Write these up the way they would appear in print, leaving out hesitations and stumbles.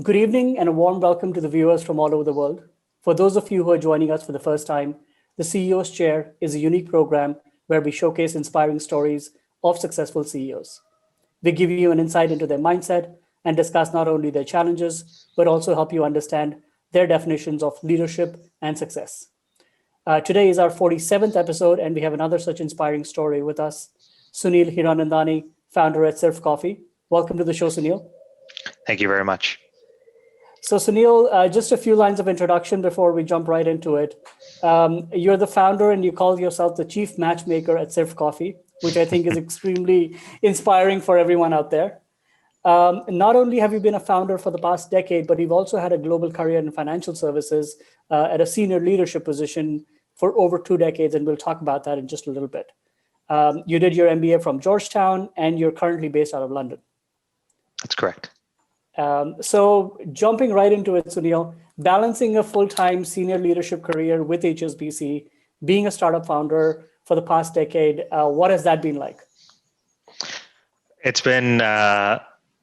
Good evening and a warm welcome to the viewers from all over the world. For those of you who are joining us for the first time, the CEO's Chair is a unique program where we showcase inspiring stories of successful CEOs. We give you an insight into their mindset and discuss not only their challenges, but also help you understand their definitions of leadership and success. Today is our 47th episode, and we have another such inspiring story with us, Sunil Hiranandani, founder at Sirf Coffee. Welcome to the show, Sunil. Thank you very much. So Sunil, just a few lines of introduction before we jump right into it. You're the founder and you call yourself the chief matchmaker at Sirf Coffee, which I think is extremely inspiring for everyone out there. Not only have you been a founder for the past decade, but you've also had a global career in financial services at a senior leadership position for over 2 decades, and we'll talk about that in just a little bit. You did your MBA from Georgetown, and you're currently based out of London. That's correct. So jumping right into it, Sunil, balancing a full-time senior leadership career with HSBC, being a startup founder for the past decade, what has that been like? It's been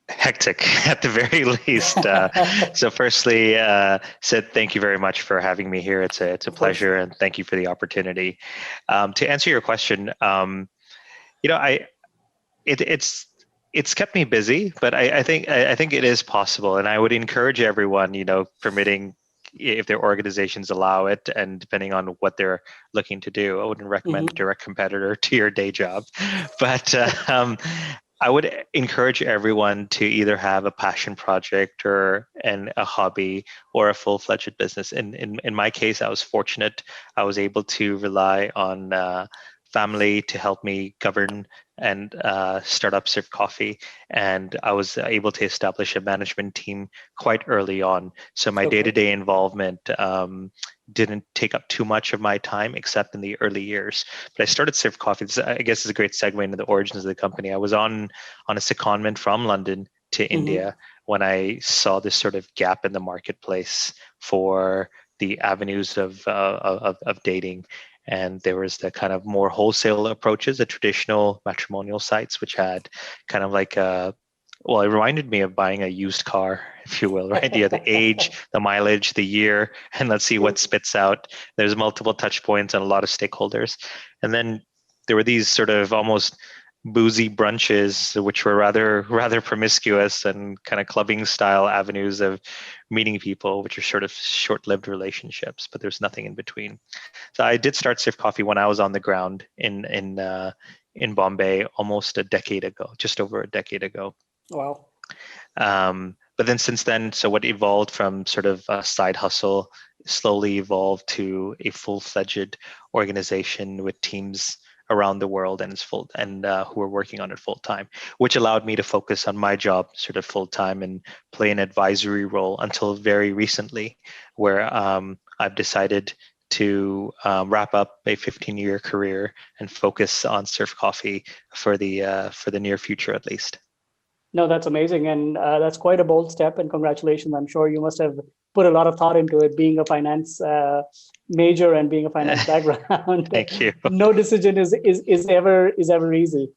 hectic at the very least. So firstly, Sid, thank you very much for having me here. It's a pleasure, and thank you for the opportunity. To answer your question, it's kept me busy, but I think it is possible, and I would encourage everyone, permitting, if their organizations allow it, and depending on what they're looking to do. I wouldn't recommend a direct competitor to your day job, but I would encourage everyone to either have a passion project or a hobby or a full-fledged business. In my case, I was fortunate. I was able to rely on family to help me govern and start up Sirf Coffee, and I was able to establish a management team quite early on. So my day-to-day involvement didn't take up too much of my time, except in the early years. But I started Sirf Coffee. This, I guess, is a great segue into the origins of the company. I was on a secondment from London to India when I saw this sort of gap in the marketplace for the avenues of dating. And there was the kind of more wholesale approaches, the traditional matrimonial sites, which had kind of like it reminded me of buying a used car, if you will, right? You have the age, the mileage, the year, and let's see what spits out. There's multiple touch points and a lot of stakeholders. And then there were these sort of almost boozy brunches, which were rather promiscuous and kind of clubbing style avenues of meeting people, which are sort of short-lived relationships, but there's nothing in between. So I did start Sirf Coffee when I was on the ground in Bombay almost a decade ago, just over a decade ago. Wow. But then since then, so what evolved from sort of a side hustle slowly evolved to a full-fledged organization with teams around the world and who are working on it full time, which allowed me to focus on my job sort of full time and play an advisory role until very recently, where I've decided to wrap up a 15-year career and focus on Sirf Coffee for the near future at least. No, that's amazing, and that's quite a bold step. And congratulations! I'm sure you must have put a lot of thought into it, being a finance major and being a finance background. Thank you. No decision is ever easy.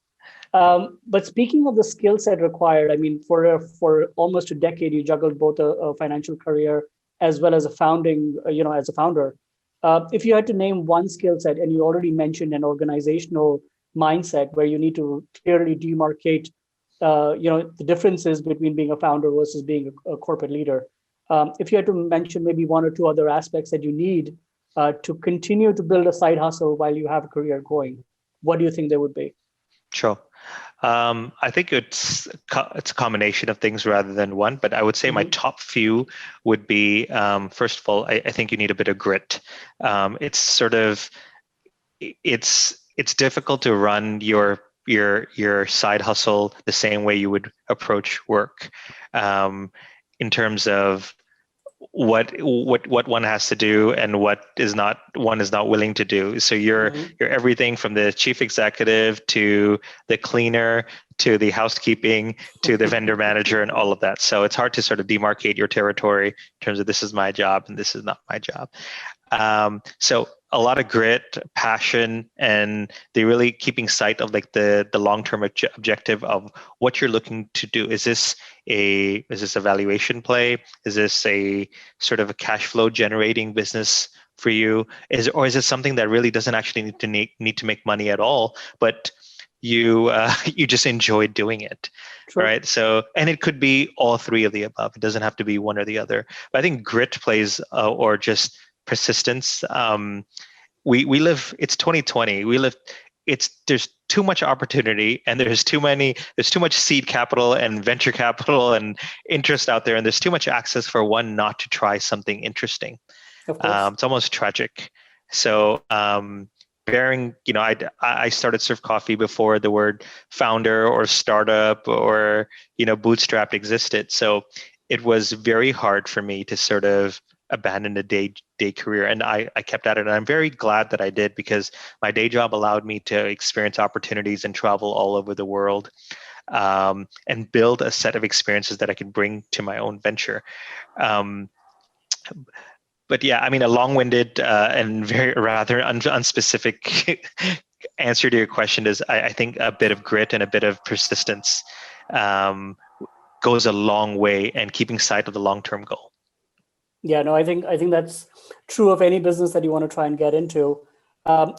But speaking of the skill set required, I mean, for almost a decade, you juggled both a financial career as well as as a founder. If you had to name one skill set, and you already mentioned an organizational mindset where you need to clearly demarcate the differences between being a founder versus being a corporate leader. If you had to mention maybe 1 or 2 other aspects that you need to continue to build a side hustle while you have a career going, what do you think they would be? Sure. I think it's a combination of things rather than one, but I would say my top few would be, first of all, I think you need a bit of grit. It's difficult to run your side hustle the same way you would approach work, in terms of what one has to do and what one is not willing to do. So you're everything from the chief executive to the cleaner to the housekeeping to the vendor manager and all of that. So it's hard to sort of demarcate your territory in terms of this is my job and this is not my job. So a lot of grit, passion, and they're really keeping sight of like the long-term objective of what you're looking to do. Is this a valuation play? Is this a sort of a cash flow generating business for you? Is it something that really doesn't actually need to make money at all, but you you just enjoy doing it? Sure. Right? So, and it could be all three of the above. It doesn't have to be one or the other. But I think grit plays, or just persistence. We live. It's 2020. We live. There's too much opportunity, and there's too much seed capital and venture capital and interest out there, and there's too much access for one not to try something interesting. Of course. It's almost tragic. So, I started Sirf Coffee before the word founder or startup or bootstrapped existed. So it was very hard for me to sort of abandon a day career, and I kept at it, and I'm very glad that I did, because my day job allowed me to experience opportunities and travel all over the world, and build a set of experiences that I could bring to my own venture. But yeah, I mean, a long-winded and very rather unspecific answer to your question is, I think a bit of grit and a bit of persistence goes a long way, and keeping sight of the long-term goal. Yeah, no, I think that's true of any business that you want to try and get into.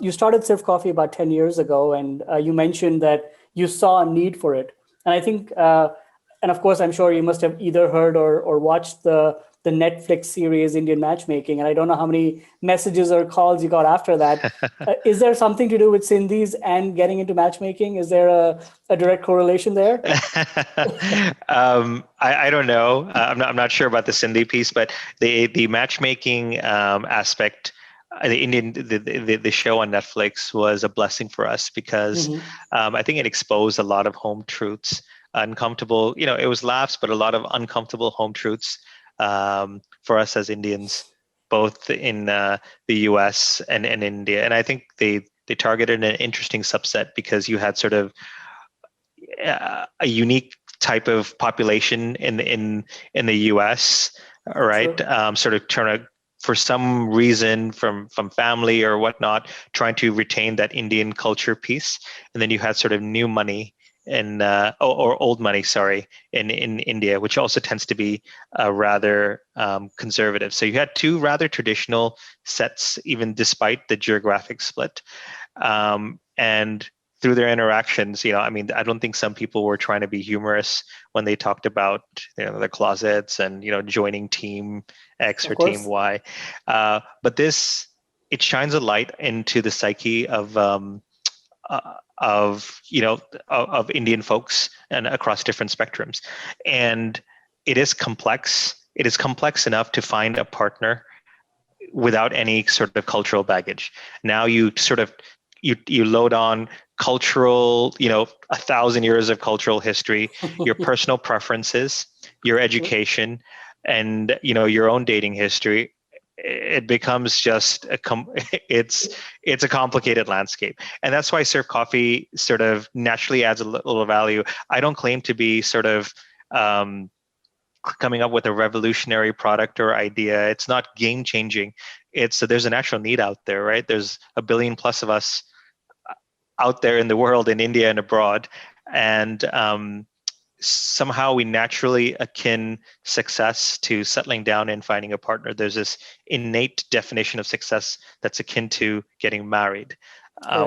You started Sirf Coffee about 10 years ago, and you mentioned that you saw a need for it. And I think, and of course, I'm sure you must have either heard or watched the Netflix series Indian Matchmaking, and I don't know how many messages or calls you got after that. Is there something to do with Sindhis and getting into matchmaking? Is there a direct correlation there? I don't know. I'm not sure about the Sindhi piece, but the matchmaking aspect, the show on Netflix was a blessing for us, because I think it exposed a lot of home truths, uncomfortable. It was laughs, but a lot of uncomfortable home truths. For us as Indians, both in the US and India. And I think they targeted an interesting subset, because you had sort of a unique type of population in the US, right? Sure. Sort of for some reason, from family or whatnot, trying to retain that Indian culture piece. And then you had sort of new money or old money, in India, which also tends to be rather conservative. So you had two rather traditional sets, even despite the geographic split. And through their interactions, I mean, I don't think some people were trying to be humorous when they talked about the closets and joining Team X or Team Y. But it shines a light into the psyche of Indian folks and across different spectrums. And it is complex. It is complex enough to find a partner without any sort of cultural baggage. Now you sort of, you load on cultural, 1,000 years of cultural history, your personal preferences, your education, and, your own dating history. It becomes just it's a complicated landscape. And that's why Sirf Coffee sort of naturally adds a little value. I don't claim to be sort of coming up with a revolutionary product or idea. It's not game changing. There's a natural need out there, right? There's 1 billion plus of us out there in the world, in India and abroad. And somehow we naturally akin success to settling down and finding a partner. There's this innate definition of success that's akin to getting married.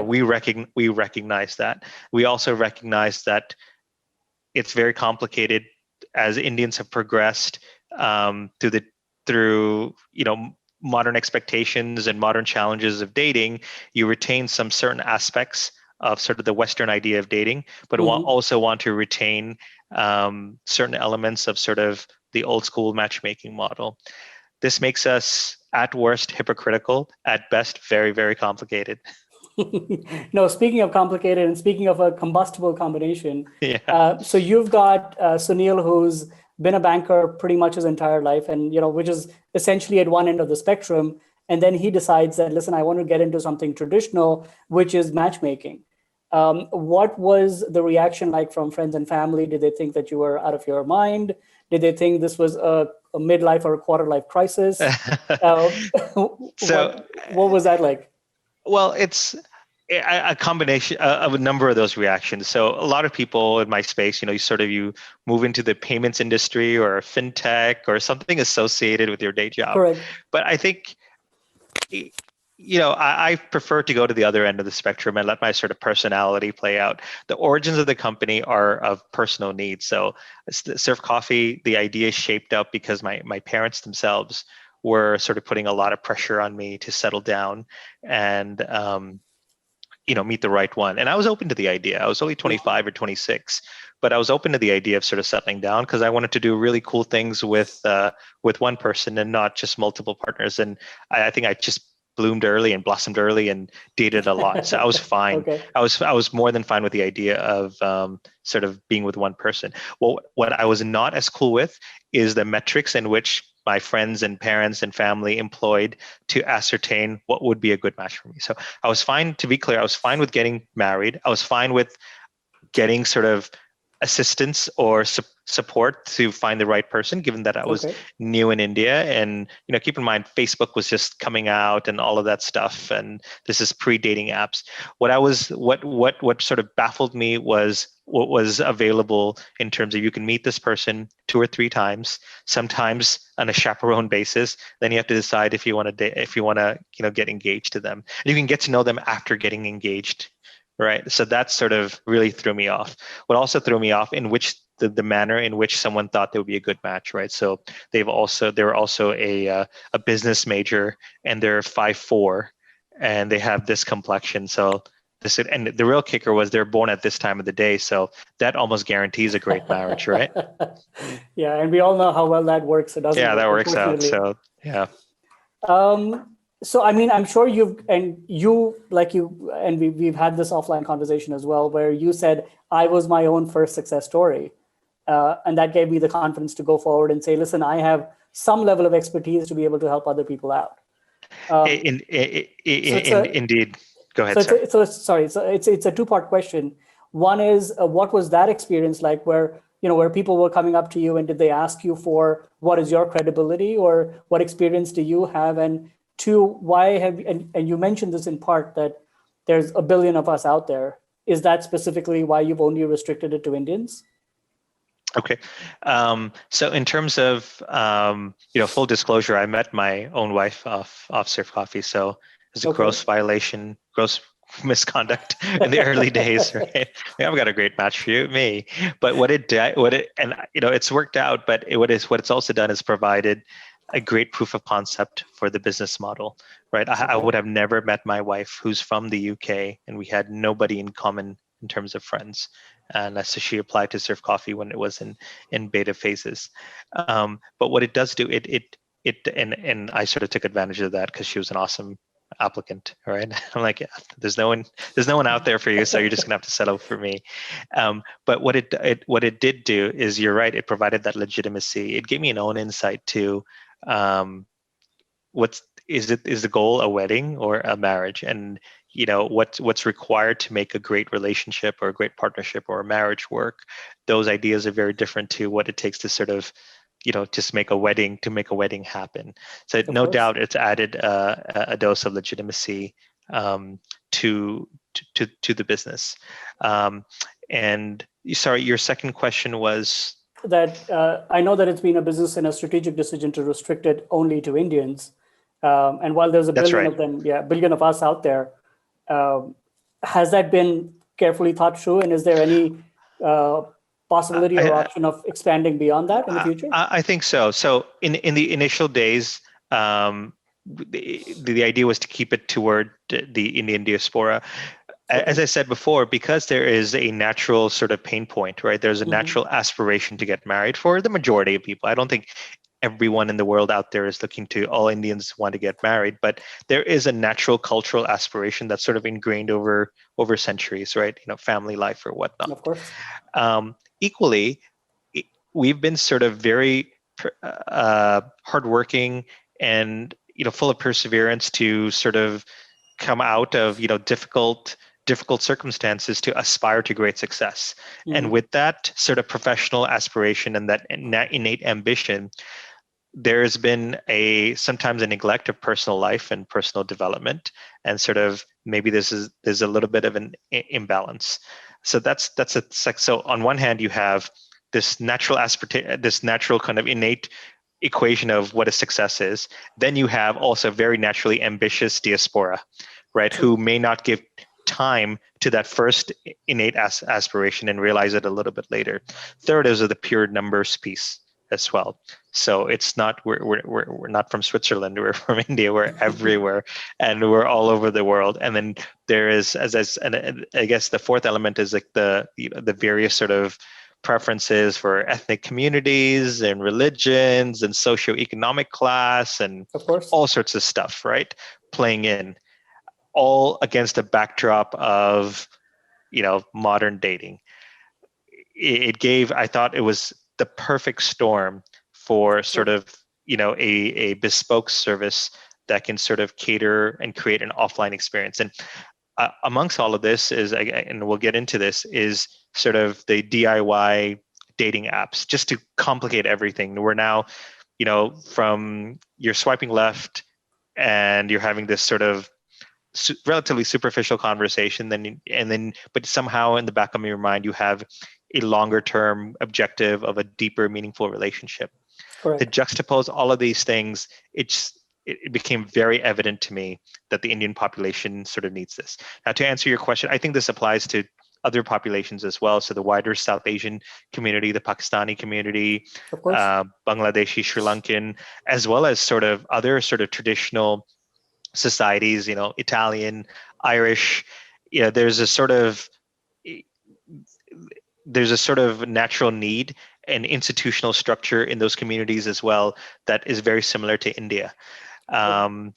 We recognize that. We also recognize that it's very complicated as Indians have progressed through modern expectations and modern challenges of dating. You retain some certain aspects of sort of the Western idea of dating, but also want to retain certain elements of sort of the old school matchmaking model. This makes us, at worst, hypocritical, at best, very, very complicated. No, speaking of complicated and speaking of a combustible combination, so you've got Sunil, who's been a banker pretty much his entire life, and which is essentially at one end of the spectrum. And then he decides that, listen, I want to get into something traditional, which is matchmaking. What was the reaction like from friends and family? Did they think that you were out of your mind? Did they think this was a midlife or a quarter life crisis? What was that like? Well, it's a combination of a number of those reactions. So a lot of people in my space, you move into the payments industry or fintech or something associated with your day job. Correct. But I think, I prefer to go to the other end of the spectrum and let my sort of personality play out. The origins of the company are of personal needs. So Sirf Coffee, the idea shaped up because my parents themselves were sort of putting a lot of pressure on me to settle down and meet the right one. And I was open to the idea. I was only 25 or 26, but I was open to the idea of sort of settling down because I wanted to do really cool things with one person and not just multiple partners. And I think I just bloomed early and blossomed early and dated a lot. So I was fine. Okay. I was more than fine with the idea of sort of being with one person. Well, what I was not as cool with is the metrics in which my friends and parents and family employed to ascertain what would be a good match for me. So I was fine, to be clear, I was fine with getting married. I was fine with getting sort of assistance or support to find the right person, given that I was new in India. And, keep in mind, Facebook was just coming out and all of that stuff. And this is pre-dating apps. What sort of baffled me was what was available in terms of you can meet this person 2 or 3 times, sometimes on a chaperone basis. Then you have to decide if you want to, get engaged to them. And you can get to know them after getting engaged. Right. So that sort of really threw me off. What also threw me off in which the manner in which someone thought they would be a good match. Right. So they were also a business major and they're 5'4" and they have this complexion. So and the real kicker was they're born at this time of the day. So that almost guarantees a great marriage. Right. Yeah. And we all know how well that works. It doesn't. Yeah, that works out. So, yeah. So, I mean, I'm sure we've had this offline conversation as well, where you said, I was my own first success story. And that gave me the confidence to go forward and say, listen, I have some level of expertise to be able to help other people out. Indeed. Go ahead, So it's a 2-part question. One is, what was that experience like where people were coming up to you and did they ask you for what is your credibility or what experience do you have? And 2, why and you mentioned this in part that there's a billion of us out there. Is that specifically why you've only restricted it to Indians? Okay. So in terms of, full disclosure, I met my own wife off Sirf Coffee. So it's a gross violation, gross misconduct in the early days, right? I've got a great match for you, me. But it's worked out, but what it's also done is provided a great proof of concept for the business model, right? I would have never met my wife who's from the UK and we had nobody in common in terms of friends. And so she applied to Sirf Coffee when it was in beta phases. But what it does do, and I sort of took advantage of that because she was an awesome applicant, right? I'm like, yeah, there's no one out there for you, so you're just gonna have to settle for me. But what it did do is, you're right, it provided that legitimacy. It gave me an own insight to is the goal a wedding or a marriage, and what's required to make a great relationship or a great partnership or a marriage work. Those ideas are very different to what it takes to sort of just make a wedding happen. So no doubt it's added a dose of legitimacy to the business. And sorry, your second question was that I know that it's been a business and a strategic decision to restrict it only to Indians. And while there's a billion of them, billion of us out there, has that been carefully thought through? And is there any possibility or option of expanding beyond that in the future? I think so. So in the initial days, the idea was to keep it toward the Indian diaspora. As I said before, because there is a natural sort of pain point, right? There's a natural aspiration to get married for the majority of people. I don't think everyone in the world out there is looking to, all Indians want to get married, but there is a natural cultural aspiration that's sort of ingrained over centuries, right? Family life or whatnot. Of course. Equally, we've been sort of very hardworking and full of perseverance to sort of come out of difficult circumstances to aspire to great success. And with that sort of professional aspiration and that innate ambition, there's been sometimes a neglect of personal life and personal development, and sort of maybe there's a little bit of an imbalance. So so on one hand you have this natural kind of innate equation of what a success is. Then you have also very naturally ambitious diaspora, right? Who may not give time to that first innate aspiration and realize it a little bit later. Third is the pure numbers piece as well. So it's not we're not from Switzerland, we're from India, we're everywhere, and we're all over the world. And then there is and I guess the fourth element is like the various sort of preferences for ethnic communities and religions and socioeconomic class and of course, all sorts of stuff, right? Playing in, all against a backdrop of, modern dating. I thought it was the perfect storm for sort of, a bespoke service that can sort of cater and create an offline experience. And amongst all of this is, and we'll get into this, is sort of the DIY dating apps, just to complicate everything. We're now, from you're swiping left and you're having this sort of relatively superficial conversation, but somehow in the back of your mind you have a longer term objective of a deeper, meaningful relationship. Correct. To juxtapose all of these things, it became very evident to me that the Indian population sort of needs this. Now, to answer your question, I think this applies to other populations as well. So the wider South Asian community, the Pakistani community, of course, Bangladeshi, Sri Lankan, as well as sort of other sort of traditional societies, Italian, Irish. There's a sort of natural need and institutional structure in those communities as well that is very similar to India.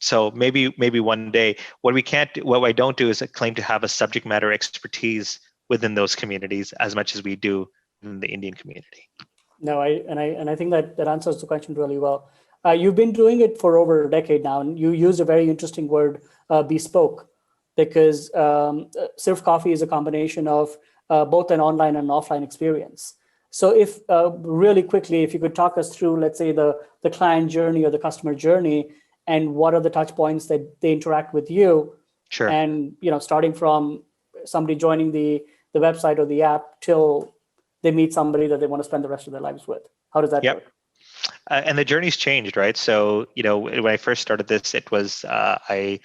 So maybe one day, what I don't do is claim to have a subject matter expertise within those communities as much as we do in the Indian community. No, I think that answers the question really well. You've been doing it for over a decade now, and you used a very interesting word, bespoke, because Sirf Coffee is a combination of both an online and offline experience. So if really quickly, if you could talk us through, let's say, the client journey or the customer journey, and what are the touch points that they interact with you. Sure. And starting from somebody joining the website or the app till they meet somebody that they want to spend the rest of their lives with. How does that work? And the journey's changed, right? So, when I first started this, it was, I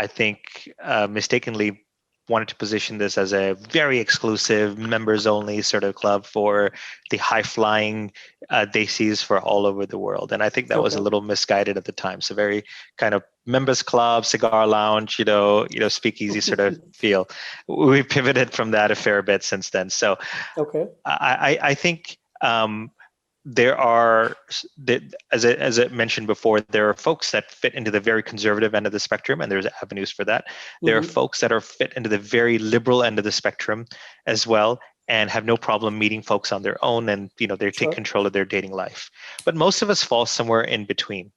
think, mistakenly wanted to position this as a very exclusive, members-only sort of club for the high-flying desis for all over the world. And I think that was a little misguided at the time. So very kind of members club, cigar lounge, speakeasy sort of feel. We pivoted from that a fair bit since then. So I think there are, as I mentioned before, there are folks that fit into the very conservative end of the spectrum, and there's avenues for that. There are folks that are fit into the very liberal end of the spectrum as well, and have no problem meeting folks on their own, and they take control of their dating life. But most of us fall somewhere in between.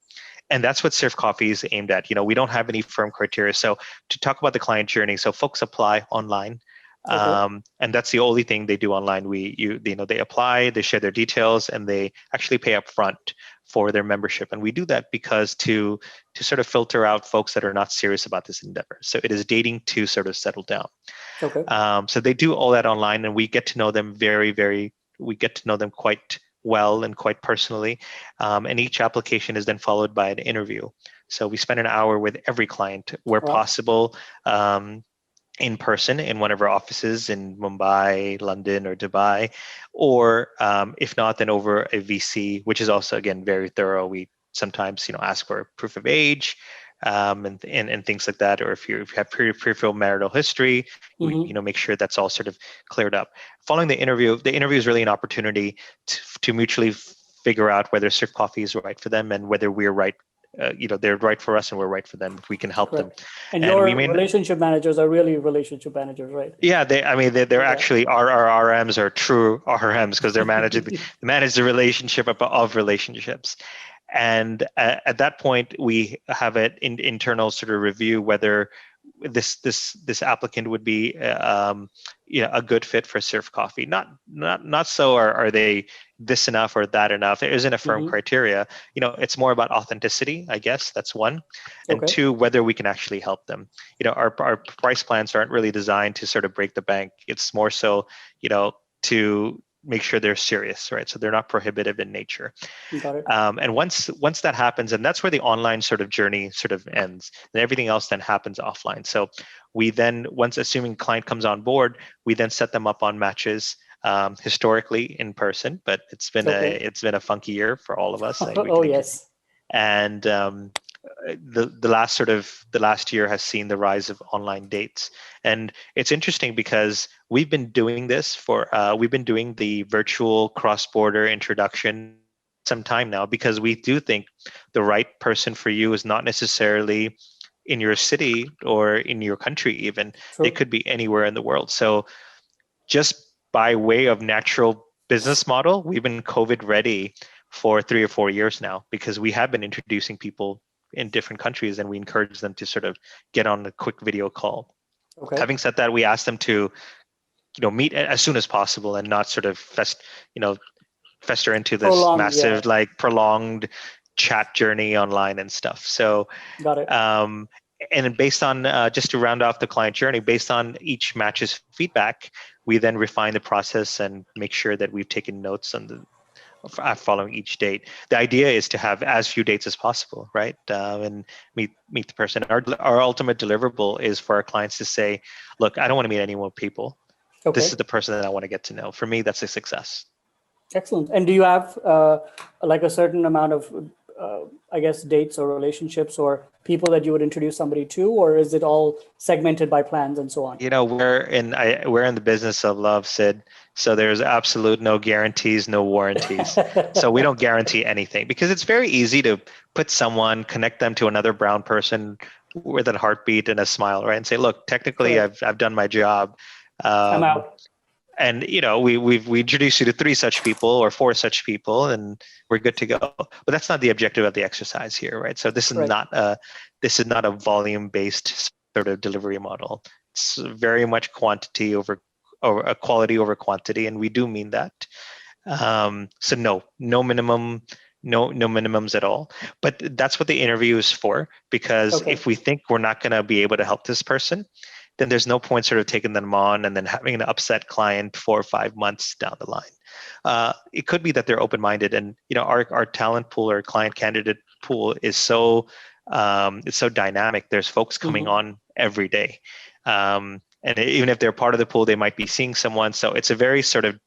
And that's what Sirf Coffee is aimed at. We don't have any firm criteria. So to talk about the client journey, so folks apply online. And that's the only thing they do online. They apply, they share their details, and they actually pay up front for their membership. And we do that because to sort of filter out folks that are not serious about this endeavor. So it is dating to sort of settle down. So they do all that online, and we get to know them we get to know them quite well and quite personally. And each application is then followed by an interview. So we spend an hour with every client where possible, in person in one of our offices in Mumbai, London, or Dubai, or if not, then over a VC, which is also, again, very thorough. We sometimes, ask for proof of age and things like that, or if you have pre-marital history, we make sure that's all sort of cleared up. Following the interview is really an opportunity to mutually figure out whether Sirf Coffee is right for them and whether we're right. They're right for us and we're right for them. If we can help them. And your relationship managers are really relationship managers, right? Yeah, they're actually our RMs are true RMs because they're manage the relationship of relationships. And at that point, we have an internal sort of review whether this applicant would be a good fit for Sirf Coffee. Not so are they this enough or that enough. There isn't a firm criteria. It's more about authenticity, I guess. That's one. And Okay. two, whether we can actually help them. Our price plans aren't really designed to sort of break the bank. It's more so, to make sure they're serious, right? So they're not prohibitive in nature. Got it. And once that happens, and that's where the online sort of journey sort of ends, and everything else then happens offline. So we then, once assuming client comes on board, we then set them up on matches, historically in person, but it's been a funky year for all of us. Oh, yes. And the last year has seen the rise of online dates, and it's interesting because we've been doing the virtual cross-border introduction some time now, because we do think the right person for you is not necessarily in your city or in your country even. True. It could be anywhere in the world. So just by way of natural business model, we've been COVID ready for 3 or 4 years now, because we have been introducing people in different countries, and we encourage them to sort of get on a quick video call. Okay. Having said that, we ask them to, meet as soon as possible and not sort of fester into this massive, prolonged chat journey online and stuff. So, got it. And based on, just to round off the client journey, based on each match's feedback, we then refine the process and make sure that we've taken notes on following each date. The idea is to have as few dates as possible, right? And meet the person. Our ultimate deliverable is for our clients to say, look, I don't want to meet any more people. Okay. This is the person that I want to get to know. For me, that's a success. Excellent. And do you have like a certain amount of, I guess, dates or relationships or people that you would introduce somebody to, or is it all segmented by plans and so on? We're in the business of love, Sid. So there's absolute no guarantees, no warranties. So we don't guarantee anything, because it's very easy to connect them to another brown person with a heartbeat and a smile, right? And say, look, technically, Correct. I've done my job. I'm out. And we introduce you to 3 such people or 4 such people, and we're good to go. But that's not the objective of the exercise here, right? So this is not a volume-based sort of delivery model. It's very much quantity over quality over quantity, and we do mean that. So no minimums at all. But that's what the interview is for, because if we think we're not going to be able to help this person, then there's no point sort of taking them on and then having an upset client 4 or 5 months down the line. It could be that they're open-minded, and our talent pool or client candidate pool is it's so dynamic. There's folks coming on every day, and even if they're part of the pool, they might be seeing someone. So it's a very sort of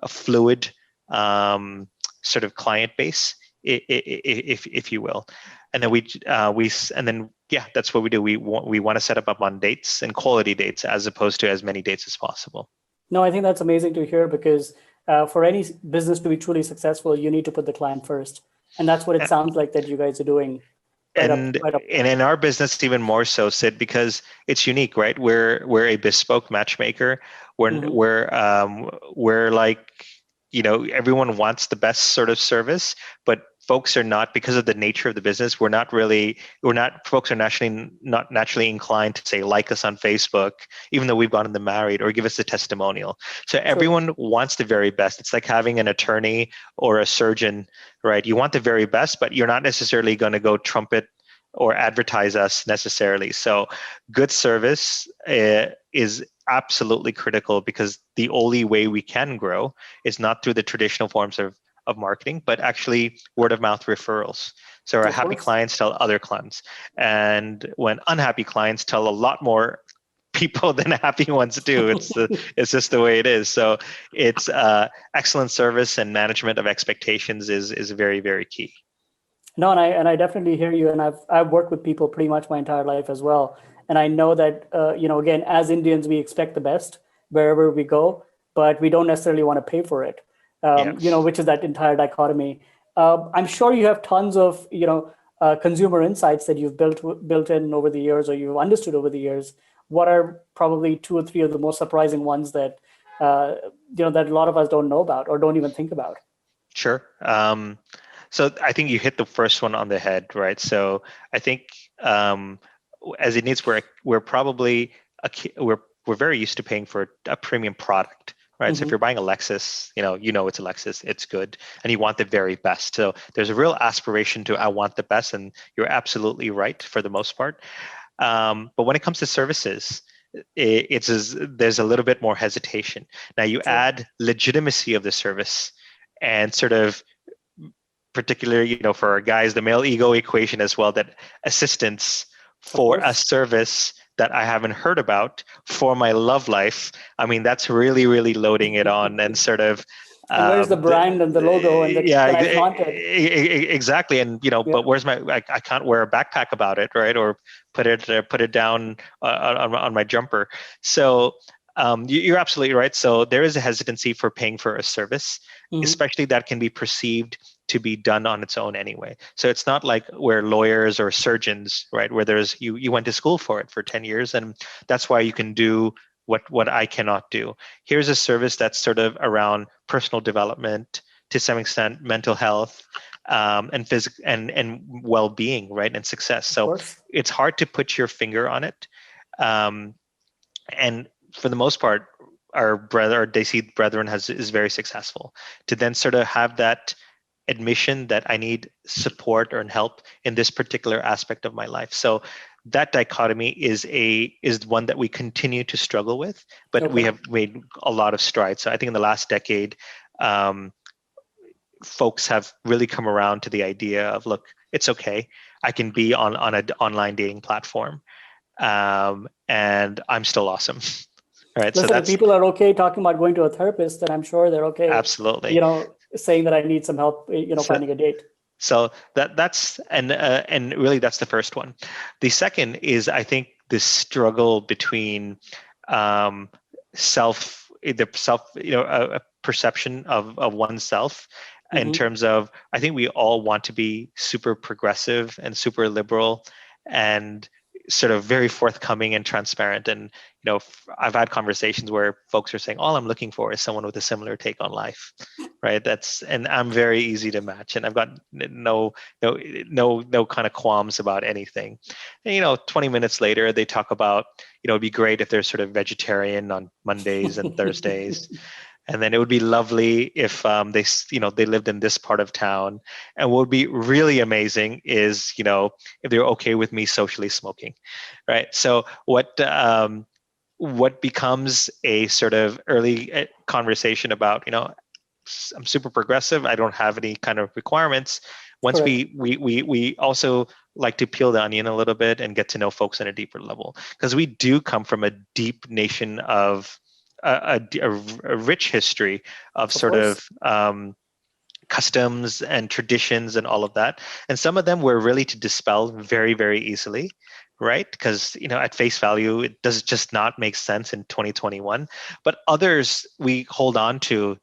a fluid sort of client base, if you will. And then that's what we do. We want to set up on dates and quality dates as opposed to as many dates as possible. No, I think that's amazing to hear, because for any business to be truly successful, you need to put the client first, and that's what it sounds like that you guys are doing. And in our business, even more so, Sid, because it's unique, right? We're a bespoke matchmaker. We're like, everyone wants the best sort of service, but folks are not, because of the nature of the business, folks are not naturally inclined to say, like us on Facebook, even though we've gotten them married, or give us a testimonial. So everyone wants the very best. It's like having an attorney or a surgeon, right? You want the very best, but you're not necessarily going to go trumpet or advertise us necessarily. So good service is absolutely critical, because the only way we can grow is not through the traditional forms of marketing, but actually word of mouth referrals. So our happy clients tell other clients, and when unhappy clients tell a lot more people than happy ones do. It's just the way it is. So it's excellent service and management of expectations is very, very key. No, and I definitely hear you, and I've worked with people pretty much my entire life as well, and I know that again, as Indians, we expect the best wherever we go, but we don't necessarily want to pay for it. Which is that entire dichotomy. I'm sure you have tons of consumer insights that you've built in over the years, or you've understood over the years. What are probably 2 or 3 of the most surprising ones that that a lot of us don't know about or don't even think about? Sure. So I think you hit the first one on the head, right? So I think as Indians, we're probably we're very used to paying for a premium product, right? So if you're buying a Lexus, you know it's a Lexus, it's good, and you want the very best. So there's a real aspiration to I want the best, and you're absolutely right for the most part. But when it comes to services, there's a little bit more hesitation. Now you add legitimacy of the service, and sort of particularly, for our guys, the male ego equation as well, that assistance for a service that I haven't heard about for my love life. I mean, that's really, really loading it on and sort of. And where's the brand and the logo and the yeah, can I flaunt it? Exactly. And but where's my? I can't wear a backpack about it, right? Or put it down on my jumper. So you're absolutely right. So there is a hesitancy for paying for a service, especially that can be perceived to be done on its own anyway. So it's not like we're lawyers or surgeons, right? Where there's you went to school for it for 10 years, and that's why you can do what I cannot do. Here's a service that's sort of around personal development, to some extent mental health, and physical and well-being, right, and success. So it's hard to put your finger on it, and for the most part, our DC brethren is very successful. To then sort of have that admission that I need support or help in this particular aspect of my life. So that dichotomy is one that we continue to struggle with, but we have made a lot of strides. So I think in the last decade, folks have really come around to the idea of, look, it's okay. I can be on an online dating platform, and I'm still awesome. Right. Listen, if people are okay talking about going to a therapist, then I'm sure they're okay. Absolutely. Saying that I need some help, finding a date. So that's and really that's the first one. The second is, I think, this struggle between a perception of oneself, in terms of, I think we all want to be super progressive and super liberal and sort of very forthcoming and transparent. And I've had conversations where folks are saying, all I'm looking for is someone with a similar take on life, right? And I'm very easy to match, and I've got no kind of qualms about anything. And 20 minutes later, they talk about, it'd be great if they're sort of vegetarian on Mondays and Thursdays. And then it would be lovely if they lived in this part of town. And what would be really amazing is, if they're okay with me socially smoking, right? So what becomes a sort of early conversation about, I'm super progressive, I don't have any kind of requirements. Once we also like to peel the onion a little bit and get to know folks on a deeper level, because we do come from a deep nation of a rich history of sort of customs and traditions and all of that. And some of them we're really to dispel very, very easily, right? Because, at face value, it does just not make sense in 2021. But others we hold on to,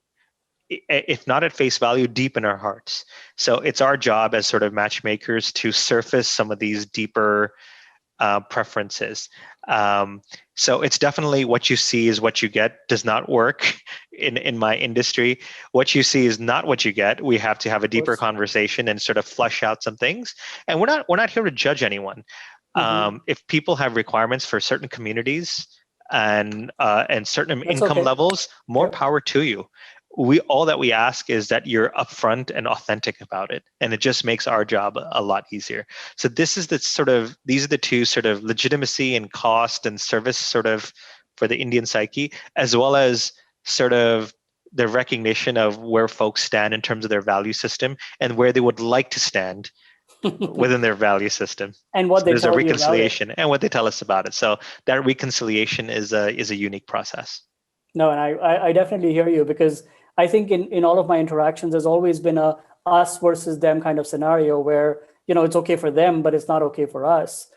if not at face value, deep in our hearts. So it's our job as sort of matchmakers to surface some of these deeper preferences. So it's definitely what you see is what you get does not work in my industry. What you see is not what you get. We have to have a deeper conversation and sort of flush out some things. And we're not here to judge anyone. If people have requirements for certain communities and certain income levels, more power to you. All that we ask is that you're upfront and authentic about it, and it just makes our job a lot easier. So these are the two sort of legitimacy and cost and service sort of for the Indian psyche, as well as sort of the recognition of where folks stand in terms of their value system and where they would like to stand within their value system. And what they there's tell a reconciliation you about it. And what they tell us about it. So that reconciliation is a unique process. No, and I definitely hear you, because I think in all of my interactions, there's always been a us versus them kind of scenario where, it's okay for them, but it's not okay for us.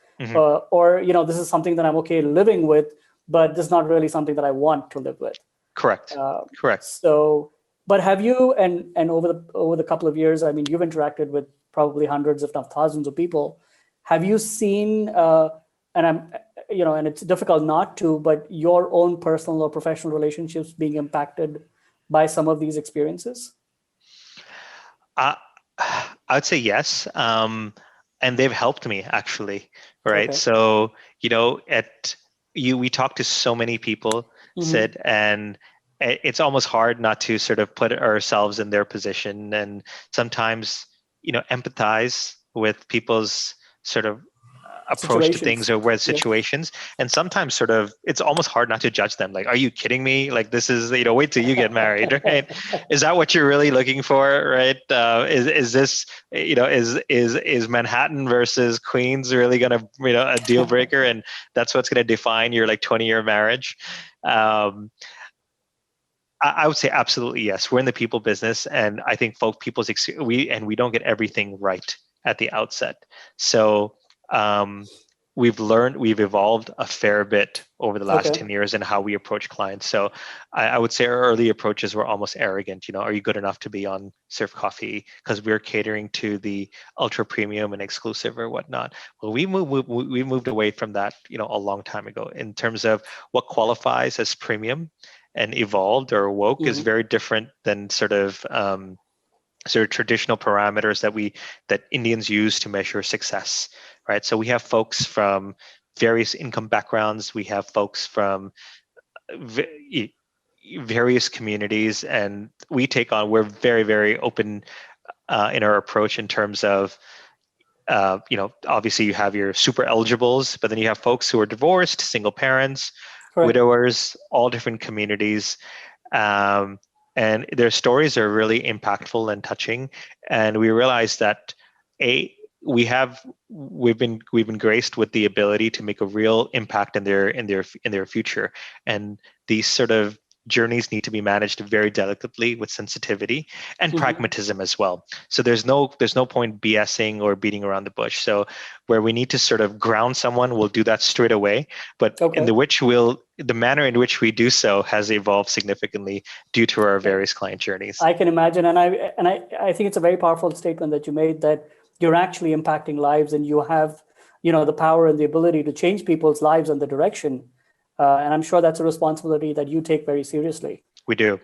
Or, this is something that I'm okay living with, but this is not really something that I want to live with. Correct. Correct. So, but have you, and over the couple of years, I mean, you've interacted with probably hundreds, if not thousands of people. Have you seen, and it's difficult not to, but your own personal or professional relationships being impacted by some of these experiences? I would say yes. And they've helped me, actually, right? Okay. So, we talk to so many people, Mm-hmm. Sid, and it's almost hard not to sort of put ourselves in their position and sometimes, empathize with people's sort of approach to things Situations. or where Yep. situations, and sometimes sort of it's almost hard not to judge them, like, are you kidding me? Like, this is, wait till you get married, right? Is that what you're really looking for, right? Is this, is Manhattan versus Queens really gonna, a deal breaker, and that's what's gonna define your like 20-year marriage? um I would say absolutely yes. We're in the people business, and I think we don't get everything right at the outset. So um, we've evolved a fair bit over the last Okay. 10 years in how we approach clients. So I would say our early approaches were almost arrogant. Are you good enough to be on Sirf Coffee? Because we're catering to the ultra premium and exclusive or whatnot. Well, we moved away from that, a long time ago, in terms of what qualifies as premium and evolved or woke is Mm-hmm. very different than sort of traditional parameters that Indians use to measure success, right? So we have folks from various income backgrounds. We have folks from various communities, and we're very, very open in our approach in terms of obviously you have your super eligibles, but then you have folks who are divorced, single parents, Correct. widowers, all different communities. Um, and their stories are really impactful and touching. And we realized that we've been graced with the ability to make a real impact in their future. And these sort of journeys need to be managed very delicately with sensitivity and Mm-hmm. pragmatism as well. So there's no point BSing or beating around the bush. So where we need to sort of ground someone, we'll do that straight away. But Okay. the manner in which we do so has evolved significantly due to our various client journeys. I can imagine, and I think it's a very powerful statement that you made, that you're actually impacting lives, and you have, the power and the ability to change people's lives and the direction. And I'm sure that's a responsibility that you take very seriously. We do.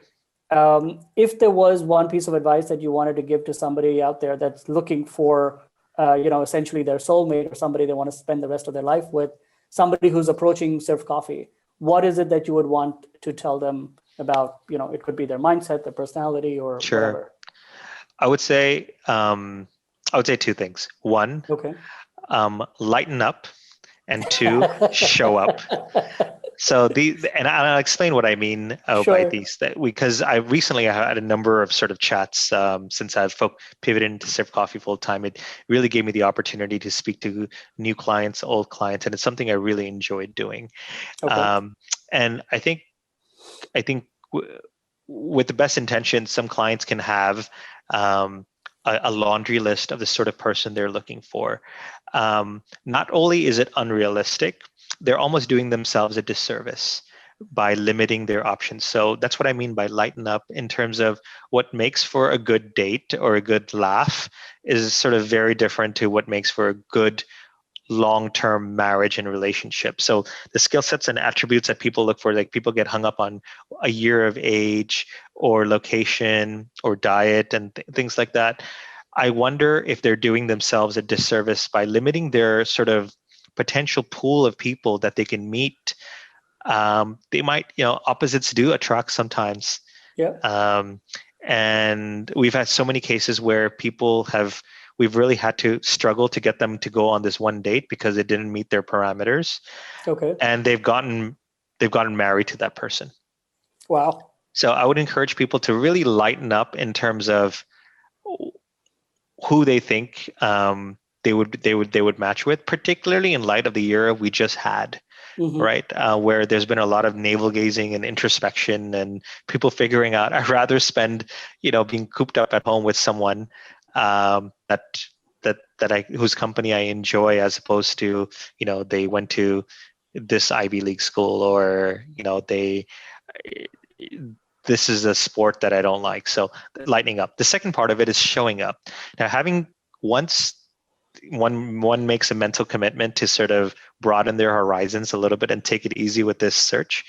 If there was one piece of advice that you wanted to give to somebody out there that's looking for, essentially their soulmate or somebody they want to spend the rest of their life with, somebody who's approaching Sirf Coffee, what is it that you would want to tell them about? It could be their mindset, their personality, or Sure. whatever. I would say two things. One, Okay. lighten up, and two, show up. So and I'll explain what I mean by Sure. these, because I recently had a number of sort of chats since I've pivoted into Sirf Coffee full time. It really gave me the opportunity to speak to new clients, old clients, and it's something I really enjoyed doing. Okay. And I think with the best intentions, some clients can have a laundry list of the sort of person they're looking for. Not only is it unrealistic, they're almost doing themselves a disservice by limiting their options. So that's what I mean by lighten up, in terms of what makes for a good date or a good laugh is sort of very different to what makes for a good long-term marriage and relationship. So the skill sets and attributes that people look for, like people get hung up on a year of age or location or diet and things like that. I wonder if they're doing themselves a disservice by limiting their sort of potential pool of people that they can meet. They might, opposites do attract sometimes. Yeah. And we've had so many cases where we've really had to struggle to get them to go on this one date because it didn't meet their parameters. Okay. And they've gotten married to that person. Wow. So I would encourage people to really lighten up in terms of who they think they would match with, particularly in light of the year we just had. Mm-hmm. Right? Where there's been a lot of navel gazing and introspection and people figuring out, I'd rather spend, being cooped up at home with someone whose company I enjoy, as opposed to, they went to this Ivy League school, or, this is a sport that I don't like. So lightening up. The second part of it is showing up. Now, once one makes a mental commitment to sort of broaden their horizons a little bit and take it easy with this search,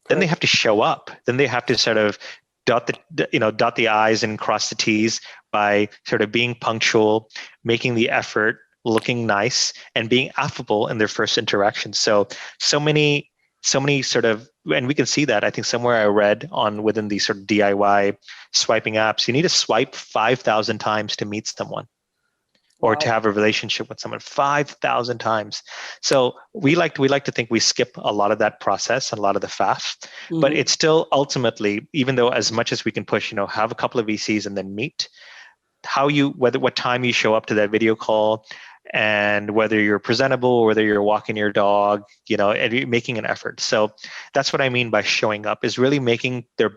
then they have to show up. Then they have to sort of dot the I's and cross the T's by sort of being punctual, making the effort, looking nice, and being affable in their first interaction. So many sort of, and we can see that, I think somewhere I read on within these sort of DIY swiping apps, you need to swipe 5,000 times to meet someone or to Wow. have a relationship with someone. 5,000 times. So we like to think we skip a lot of that process and a lot of the faff, but Mm-hmm. it's still ultimately, even though as much as we can push, have a couple of VCs and then meet, what time you show up to that video call, and whether you're presentable, whether you're walking your dog, and you're making an effort. So that's what I mean by showing up, is really putting their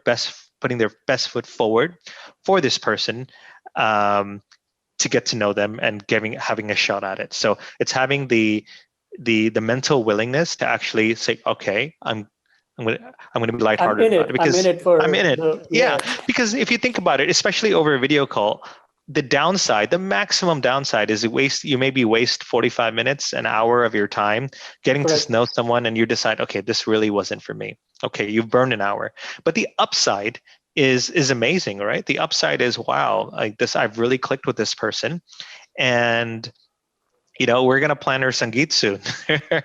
best foot forward for this person, to get to know them and having a shot at it. So it's having the mental willingness to actually say, okay, I'm gonna be I'm lighthearted in about it. it I'm in because it for I'm in it. Yeah, yeah. because if you think about it, especially over a video call, the maximum downside is you maybe waste 45 minutes, an hour of your time getting Correct. to know someone, and you decide, okay, this really wasn't for me. Okay, you've burned an hour. But the upside is amazing, right? The upside is, wow, like this, I've really clicked with this person, and we're going to plan our Sangeet soon.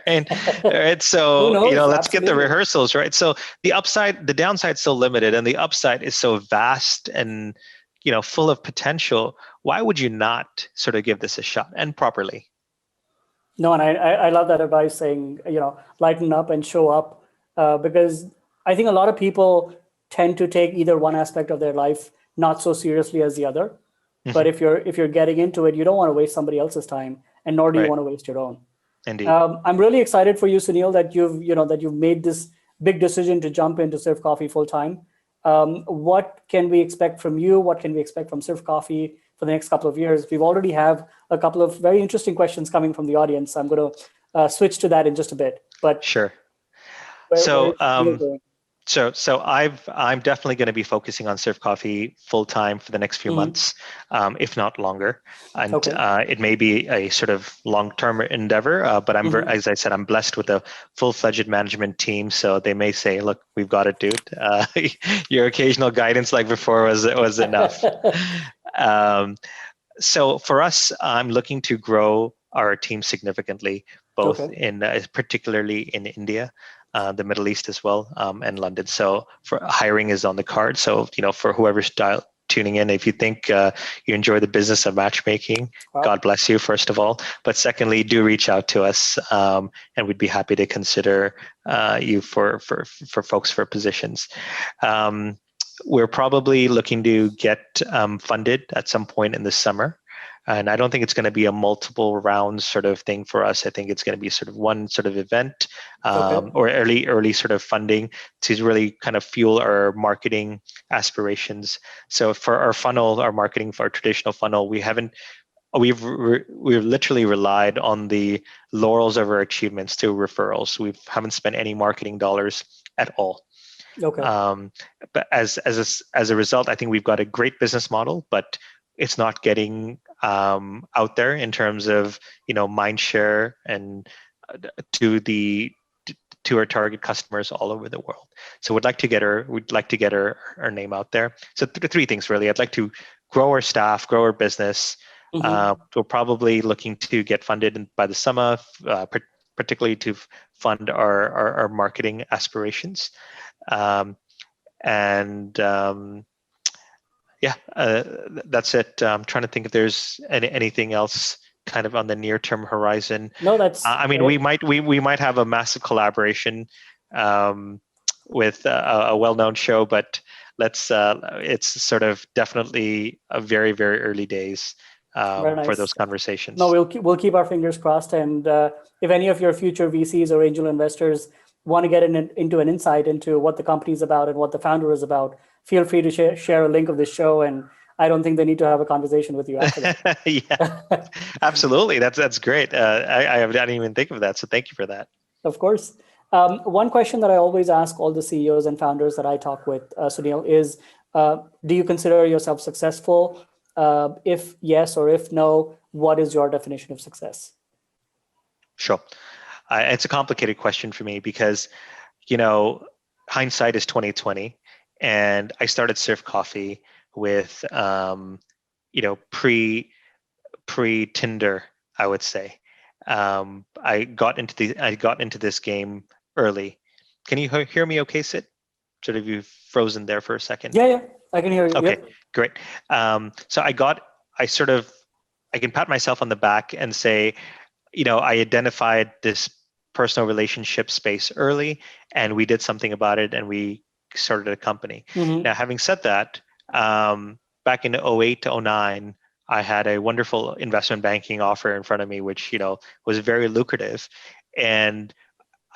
And right, Who so knows? let's get the Absolutely. rehearsals, right? So the downside is so limited, and the upside is so vast and full of potential. Why would you not sort of give this a shot, and properly? No, and I love that advice, saying, lighten up and show up, because I think a lot of people tend to take either one aspect of their life not so seriously as the other. But Hmm. if you're getting into it, you don't want to waste somebody else's time, and nor do you Right. want to waste your own. Indeed. I'm really excited for you, Sunil, that you've made this big decision to jump into Sirf Coffee full time. What can we expect from you? What can we expect from Sirf Coffee for the next couple of years? We've already have a couple of very interesting questions coming from the audience. I'm going to switch to that in just a bit. But Sure. where So is Sunil going? So I'm definitely going to be focusing on Surf Coffee full time for the next few Mhm. months, if not longer. And Okay. it may be a sort of long-term endeavor, but Mhm. as I said, I'm blessed with a full-fledged management team. So they may say, "Look, we've got it, dude. Your occasional guidance, like before, was enough." Um, so for us, I'm looking to grow our team significantly, both Okay. in particularly in India, the Middle East as well, and London. So for hiring is on the card. So for whoever's tuning in, if you think you enjoy the business of matchmaking, Wow. God bless you, first of all. But secondly, do reach out to us, and we'd be happy to consider you for folks for positions. Um, we're probably looking to get funded at some point in the summer. And I don't think it's going to be a multiple rounds sort of thing for us. I think it's going to be sort of one sort of event, Okay. or early sort of funding to really kind of fuel our marketing aspirations. So for our funnel, our marketing for our traditional funnel, we've literally relied on the laurels of our achievements to referrals. We haven't spent any marketing dollars at all. Okay. But as a result, I think we've got a great business model, but it's not getting out there in terms of mind share and to our target customers all over the world. So we'd like to get our name out there. So three things really. I'd like to grow our staff, grow our business. Mhm. We're probably looking to get funded by the summer, particularly to fund our marketing aspirations. And yeah, that's it. I'm trying to think if there's anything else kind of on the near-term horizon. No, that's I mean, we might have a massive collaboration with a well-known show, but it's sort of definitely a very, very early days very for those nice. No, conversations. we'll keep our fingers crossed. And if any of your future VCs or angel investors want to get into an insight into what the company is about and what the founder is about, feel free to share a link of this show. And I don't think they need to have a conversation with you after Yeah, that. absolutely. That's great. I didn't even think of that. So thank you for that. Of course. One question that I always ask all the CEOs and founders that I talk with, Sunil, is do you consider yourself successful? If yes or if no, what is your definition of success? Sure. It's a complicated question for me because, hindsight is 2020, and I started Surf Coffee with, pre Tinder I would say. I got into this game early. Can you hear me okay, Sid? Sort of you've frozen there for a second. Yeah, I can hear you. Okay, Yep. great. So I can pat myself on the back and say, I identified this personal relationship space early, and we did something about it, and we started a company. Mm-hmm. Now, having said that, back in 08 to 09, I had a wonderful investment banking offer in front of me, which was very lucrative, and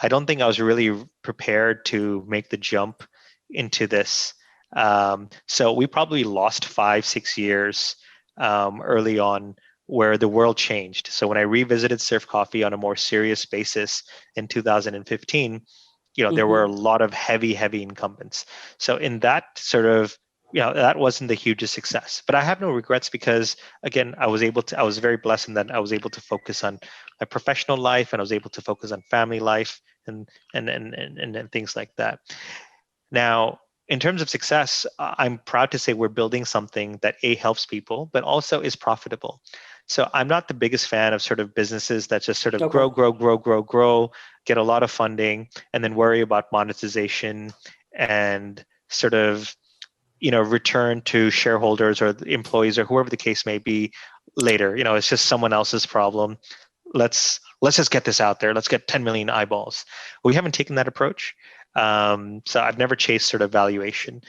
I don't think I was really prepared to make the jump into this. So we probably lost 5-6 years early on, where the world changed. So when I revisited Sirf Coffee on a more serious basis in 2015, there were a lot of heavy incumbents. So in that sort of, that wasn't the hugest success. But I have no regrets because, again, I was very blessed in that I was able to focus on my professional life, and I was able to focus on family life and things like that. Now, in terms of success, I'm proud to say we're building something that helps people, but also is profitable. So I'm not the biggest fan of sort of businesses that just sort of Okay. grow, get a lot of funding, and then worry about monetization and sort of return to shareholders or employees or whoever the case may be later. It's just someone else's problem. Let's just get this out there. Let's get 10 million eyeballs. We haven't taken that approach. So I've never chased sort of valuation.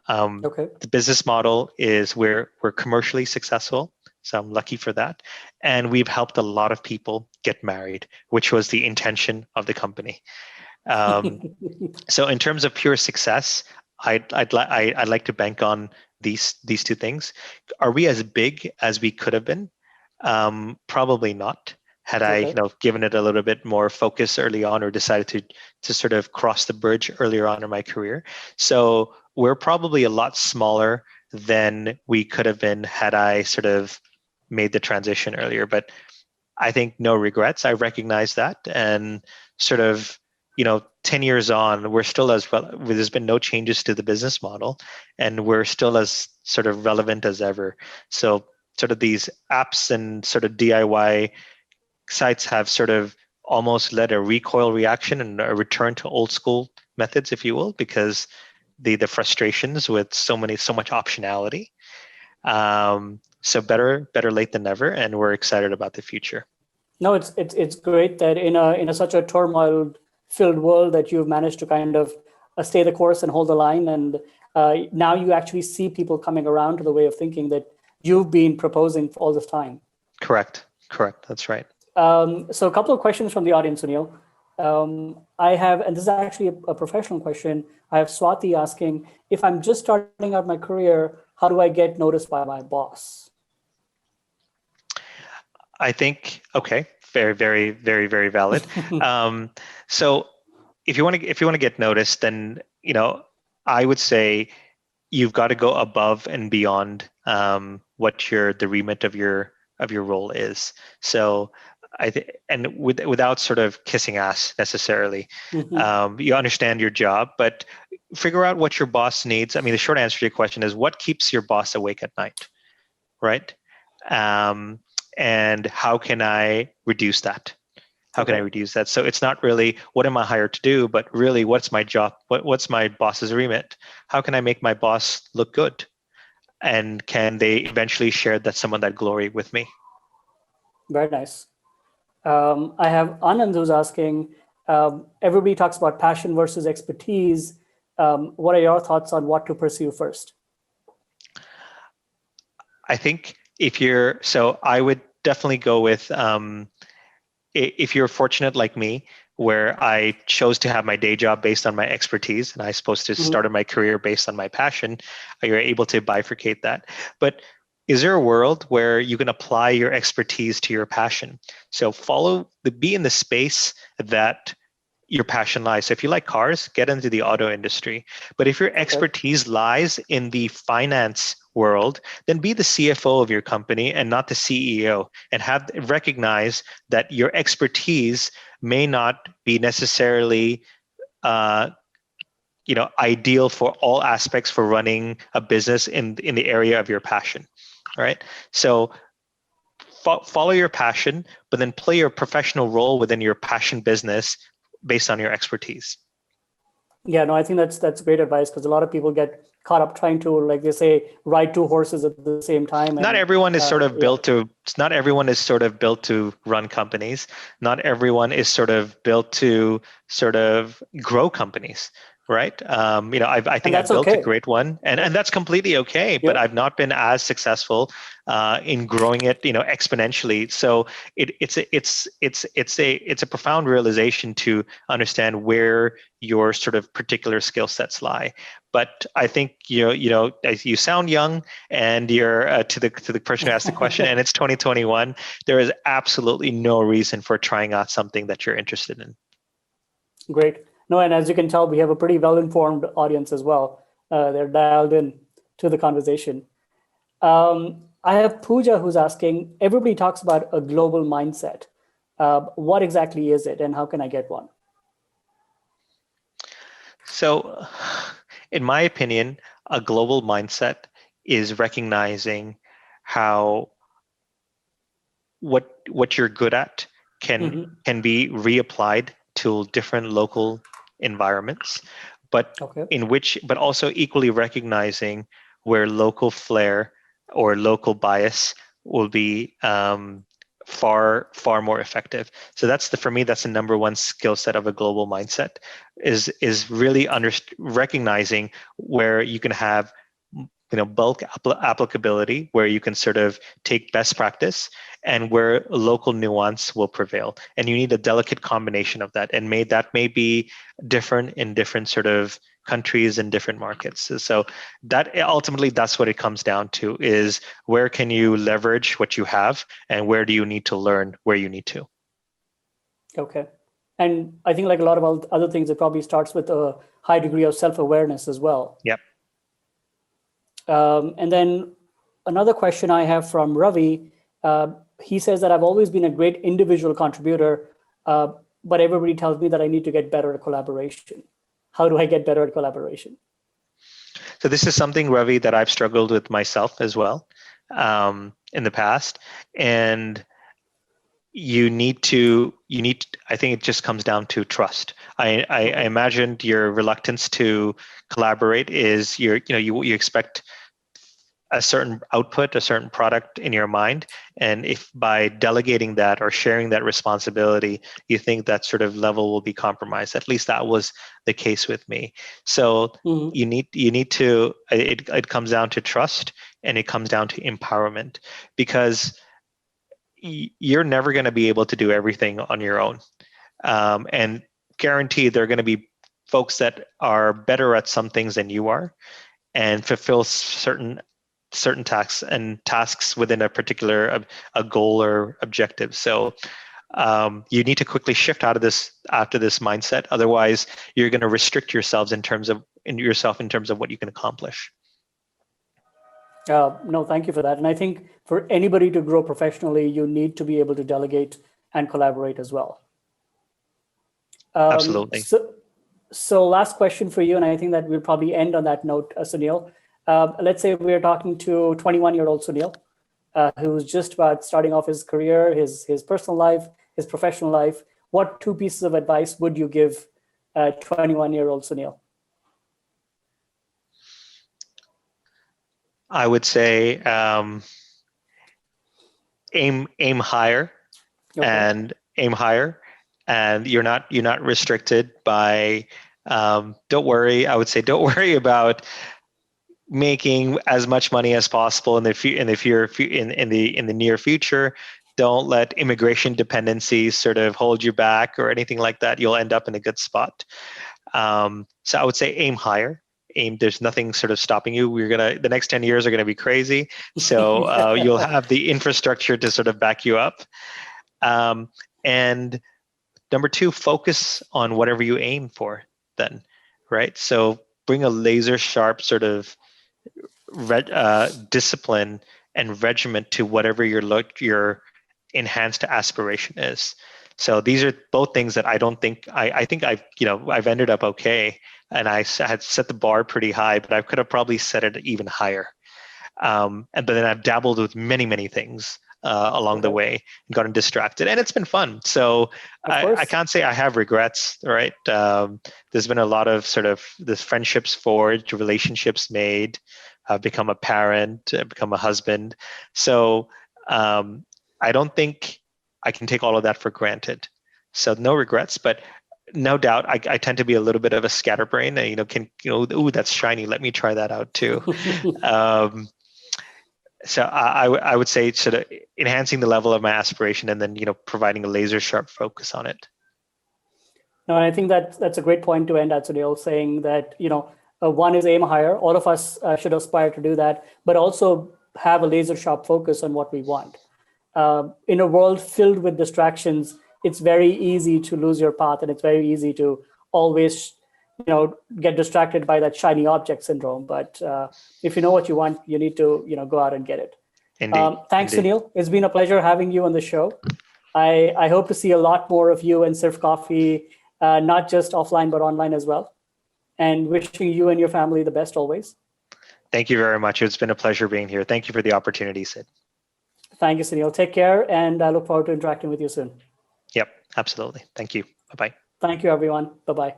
Okay. The business model is we're commercially successful, so I'm lucky for that, and we've helped a lot of people get married, which was the intention of the company. So in terms of pure success, I'd like to bank on these two things. Are we as big as we could have been? Probably not. Had I given it a little bit more focus early on, or decided to sort of cross the bridge earlier on in my career. So we're probably a lot smaller than we could have been had I sort of made the transition earlier. But I think no regrets. I recognize that, and sort of 10 years on, we're still as well. There's been no changes to the business model, and we're still as sort of relevant as ever. So sort of these apps and sort of DIY sites have sort of almost led a recoil reaction and a return to old school methods, if you will, because the frustrations with so much optionality. So better late than never, and we're excited about the future. No, it's great that in a such a turmoil filled world that you've managed to kind of stay the course and hold the line, and now you actually see people coming around to the way of thinking that you've been proposing for all this time. Correct. That's right. So a couple of questions from the audience, Sunil. I have, and this is actually a professional question. I have Swati asking, if I'm just starting out my career, how do I get noticed by my boss? I think, okay, very, very, very, very valid. So if you want to get noticed, then I would say you've got to go above and beyond what the remit of your role is. So without sort of kissing ass necessarily, you understand your job, but figure out what your boss needs. I mean, the short answer to your question is, what keeps your boss awake at night, right? And how can I reduce that? How can I reduce that? So it's not really what am I hired to do, but really what's my job? What's my boss's remit? How can I make my boss look good? And can they eventually share that glory with me? Very nice. I have Anand who's asking, everybody talks about passion versus expertise. What are your thoughts on what to pursue first? I think I would definitely go with, if you're fortunate like me, where I chose to have my day job based on my expertise, and I supposed to started my career based on my passion, you're able to bifurcate that. But is there a world where you can apply your expertise to your passion? So be in the space that your passion lies. So if you like cars, get into the auto industry. But if your expertise lies in the finance world, then be the CFO of your company and not the CEO, and recognize that your expertise may not be necessarily ideal for all aspects for running a business in the area of your passion. All right. So follow your passion, but then play your professional role within your passion business based on your expertise. Yeah, no, I think that's great advice, because a lot of people get caught up trying to, like they say, ride two horses at the same time. Not everyone is sort of built to. Not everyone is sort of built to run companies. Not everyone is sort of built to sort of grow companies, right? I think I've built a great one, and that's completely okay. But I've not been as successful in growing it, exponentially. So it's a profound realization to understand where your sort of particular skill sets lie. But I think you sound young, and you're to the person who asked the question, and it's 2021. There is absolutely no reason for trying out something that you're interested in. Great. No, and as you can tell, we have a pretty well-informed audience as well. They're dialed in to the conversation. I have Pooja who's asking, everybody talks about a global mindset. What exactly is it, and how can I get one? So, in my opinion, a global mindset is recognizing how what you're good at can be reapplied to different local environments, but but also equally recognizing where local flair or local bias will be far more effective. So for me, that's the number one skill set of a global mindset, is really recognizing where you can have bulk applicability, where you can sort of take best practice, and where local nuance will prevail. And you need a delicate combination of that, and that may be different in different sort of countries and different markets. So that ultimately, that's what it comes down to, is where can you leverage what you have, and where do you need to learn where you need to. Okay. And I think, like a lot of other things, it probably starts with a high degree of self-awareness as well. Yep. And then another question I have from Ravi, he says that I've always been a great individual contributor, but everybody tells me that I need to get better at collaboration. How do I get better at collaboration? So this is something, Ravi, that I've struggled with myself as well in the past. And I think it just comes down to trust. I imagined your reluctance to collaborate is you expect a certain output, a certain product in your mind. And if by delegating that or sharing that responsibility, you think that sort of level will be compromised, at least that was the case with me. So you need to, it comes down to trust, and it comes down to empowerment, because you're never going to be able to do everything on your own. And guaranteed there are going to be folks that are better at some things than you are, and fulfill certain tasks within a particular a goal or objective. So you need to quickly shift out of this mindset. Otherwise, you're going to restrict yourselves in terms of what you can accomplish. No, thank you for that. And I think for anybody to grow professionally, you need to be able to delegate and collaborate as well. Absolutely. So last question for you, and I think that we'll probably end on that note, Sunil. Let's say we're talking to 21-year-old Sunil, who's just about starting off his career, his personal life, his professional life. What two pieces of advice would you give 21-year-old Sunil? I would say aim higher, and aim higher, and you're not restricted by. Don't worry. I would say don't worry about making as much money as possible in the near future. Don't let immigration dependencies sort of hold you back or anything like that. You'll end up in a good spot. So I would say aim higher. There's nothing sort of stopping you. The next 10 years are going to be crazy. So you'll have the infrastructure to sort of back you up. And number two, focus on whatever you aim for then, right? So bring a laser sharp sort of discipline and regiment to whatever your enhanced aspiration is. So these are both things that I don't think I think I've ended up okay, and I had set the bar pretty high, but I could have probably set it even higher. But then I've dabbled with many things along the way and gotten distracted, and it's been fun. So I can't say I have regrets, right? There's been a lot of sort of this friendships forged, relationships made. I've become a parent, become a husband. So I don't think I can take all of that for granted. So no regrets, but no doubt I tend to be a little bit of a scatterbrain. Ooh, that's shiny. Let me try that out too. So I would say sort of enhancing the level of my aspiration and then, providing a laser sharp focus on it. No, and I think that's a great point to end at, Sunil, saying that, one is aim higher. All of us should aspire to do that, but also have a laser sharp focus on what we want. In a world filled with distractions, it's very easy to lose your path, and it's very easy to always, get distracted by that shiny object syndrome. But if you know what you want, you need to, go out and get it. Indeed. Thanks, Indeed. Sunil. It's been a pleasure having you on the show. I hope to see a lot more of you and Sirf Coffee, not just offline, but online as well. And wishing you and your family the best always. Thank you very much. It's been a pleasure being here. Thank you for the opportunity, Sid. Thank you, Sunil. Take care, and I look forward to interacting with you soon. Yep, absolutely. Thank you. Bye-bye. Thank you, everyone. Bye-bye.